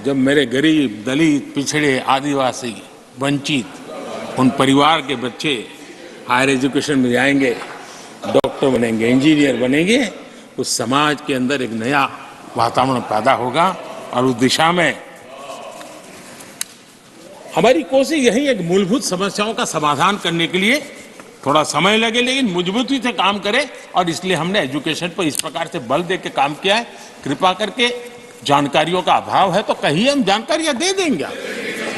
जब मेरे गरीब, दलित, पिछड़े, आदिवासी, वंचित उन परिवार के बच्चे हायर एजुकेशन में जाएंगे, डॉक्टर बनेंगे, इंजीनियर बनेंगे, उस समाज के अंदर एक नया वातावरण पैदा होगा। और उस दिशा में हमारी कोशिश यही है कि मूलभूत समस्याओं का समाधान करने के लिए थोड़ा समय लगे, लेकिन मजबूती से काम करें। और इसलिए हमने एजुकेशन पर इस प्रकार से बल दे के काम किया है। कृपा करके जानकारियों का अभाव है तो कहीं हम जानकारियां दे देंगे,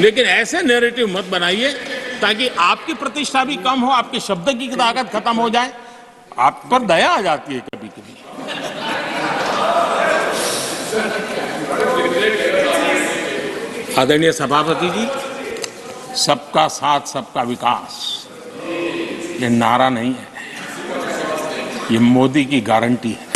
लेकिन ऐसे नैरेटिव मत बनाइए ताकि आपकी प्रतिष्ठा भी कम हो, आपके शब्द की ताकत खत्म हो जाए। आप पर दया आ जाती है कभी कभी। आदरणीय सभापति जी, सबका साथ सबका विकास ये नारा नहीं है, ये मोदी की गारंटी है।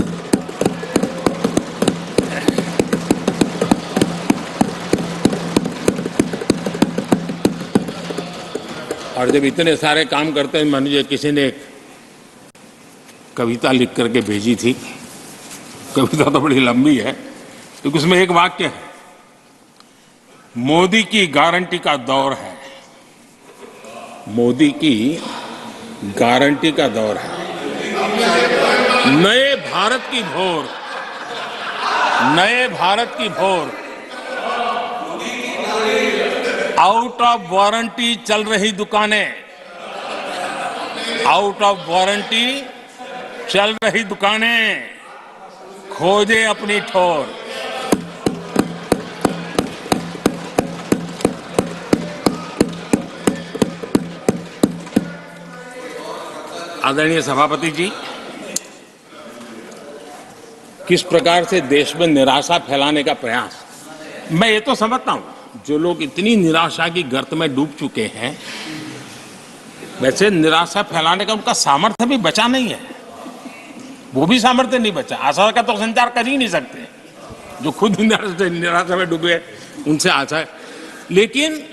और जब इतने सारे काम करते हैं, मान लीजिए किसी ने एक कविता लिख करके भेजी थी, कविता तो बड़ी लंबी है, तो उसमें एक वाक्य है, मोदी की गारंटी का दौर है, मोदी की गारंटी का दौर है, नए भारत की भोर, नए भारत की भोर, आउट ऑफ वारंटी चल रही दुकानें, आउट ऑफ वारंटी चल रही दुकानें, खोजे अपनी ठोर। आदरणीय सभापति जी, किस प्रकार से देश में निराशा फैलाने का प्रयास, मैं ये तो समझता हूं जो लोग इतनी निराशा की गर्त में डूब चुके हैं, वैसे निराशा फैलाने का उनका सामर्थ्य भी बचा नहीं है, वो भी सामर्थ्य नहीं बचा। आशा का तो संचार कर ही नहीं सकते, जो खुद निराशा में डूबे उनसे आशा है। लेकिन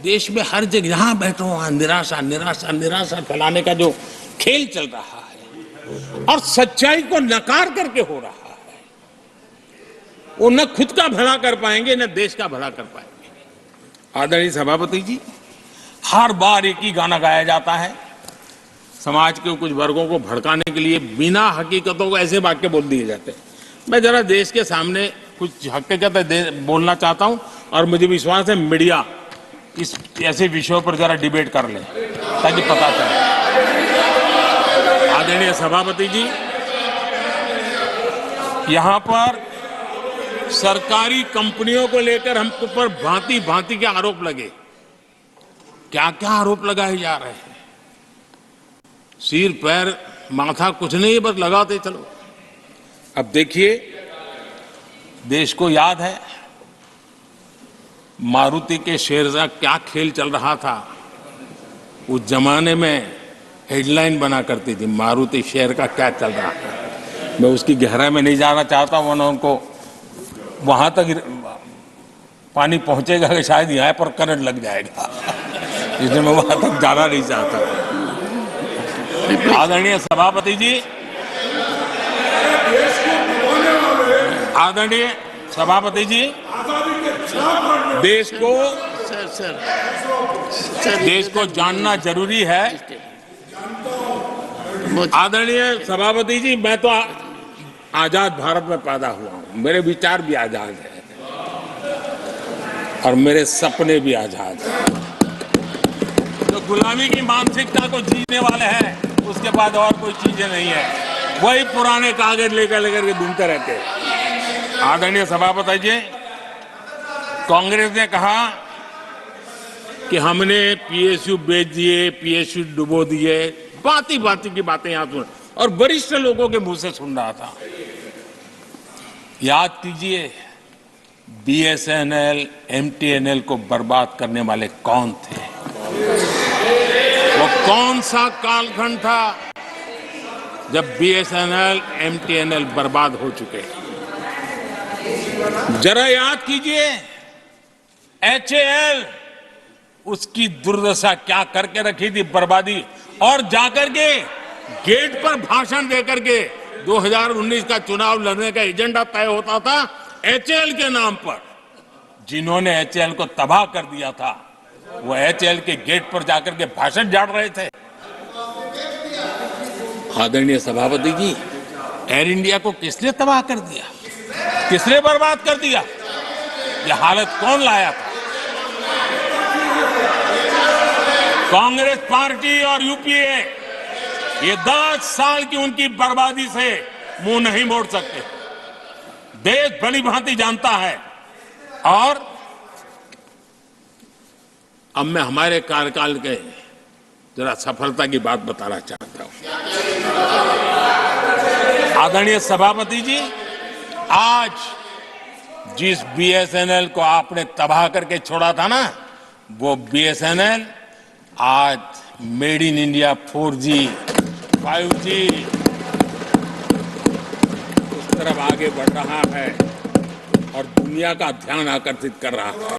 देश में हर जगह जहां बैठो वहां निराशा निराशा निराशा फैलाने का जो खेल चल रहा है और सच्चाई को नकार करके हो रहा है, वो न खुद का भला कर पाएंगे न देश का भला कर पाएंगे। आदरणीय सभापति जी, हर बार एक ही गाना गाया जाता है, समाज के कुछ वर्गों को भड़काने के लिए बिना हकीकतों को ऐसे वाक्य बोल दिए जाते हैं। मैं जरा देश के सामने कुछ हकीकतें बोलना चाहता हूं और मुझे विश्वास है मीडिया इस ऐसे विषयों पर जरा डिबेट कर ले ताकि पता चले। आदरणीय सभापति जी, यहां पर सरकारी कंपनियों को लेकर हम ऊपर भांति भांति के आरोप लगे, क्या क्या आरोप लगाए जा रहे हैं, सिर पैर माथा कुछ नहीं, बस लगाते चलो। अब देखिए, देश को याद है मारुति के शेयर का क्या खेल चल रहा था। उस जमाने में हेडलाइन बना करती थी, मारुति शेयर का क्या चल रहा था। मैं उसकी गहराई में नहीं जाना चाहता, वरना उनको वहां तक पानी पहुंचेगा कि शायद यहाँ पर करंट लग जाएगा, इसलिए मैं वहां तक जाना नहीं चाहता। आदरणीय सभापति जी, आदरणीय सभापति जी, देश को जानना जरूरी है। आदरणीय सभापति जी, मैं तो आजाद भारत में पैदा हुआ हूं, मेरे विचार भी आजाद है और मेरे सपने भी आजाद हैं। जो गुलामी की मानसिकता को जीने वाले हैं, उसके बाद और कोई चीजें नहीं है, वही पुराने कागज लेकर के घूमते रहते हैं। आदरणीय सभापति जी, कांग्रेस ने कहा कि हमने पीएसयू बेच दिए, पीएसयू डुबो दिए, बाती बाती की बातें यहां सुन और वरिष्ठ लोगों के मुंह से सुन रहा था। याद कीजिए, बीएसएनएल, एमटीएनएल को बर्बाद करने वाले कौन थे, वो कौन सा कालखंड था जब बीएसएनएल, एमटीएनएल बर्बाद हो चुके। जरा याद कीजिए, एचएएल, उसकी दुर्दशा क्या करके रखी थी, बर्बादी। और जाकर के गेट पर भाषण देकर के 2019 का चुनाव लड़ने का एजेंडा तय होता था एचएएल के नाम पर। जिन्होंने एचएएल को तबाह कर दिया था वो एचएएल के गेट पर जाकर के भाषण झाड़ रहे थे। आदरणीय सभापति जी, एयर इंडिया को किसने तबाह कर दिया, किसने बर्बाद कर दिया, ये हालत कौन लाया था? कांग्रेस पार्टी और यूपीए ये 10 साल की उनकी बर्बादी से मुंह नहीं मोड़ सकते। देश भली भांति जानता है। और अब मैं हमारे कार्यकाल के जरा सफलता की बात बताना चाहता हूं। आदरणीय सभापति जी, आज जिस बीएसएनएल को आपने तबाह करके छोड़ा था ना, वो बीएसएनएल आज made in India 4G 5G उस तरफ आगे बढ़ रहा है और दुनिया का ध्यान आकर्षित कर रहा है।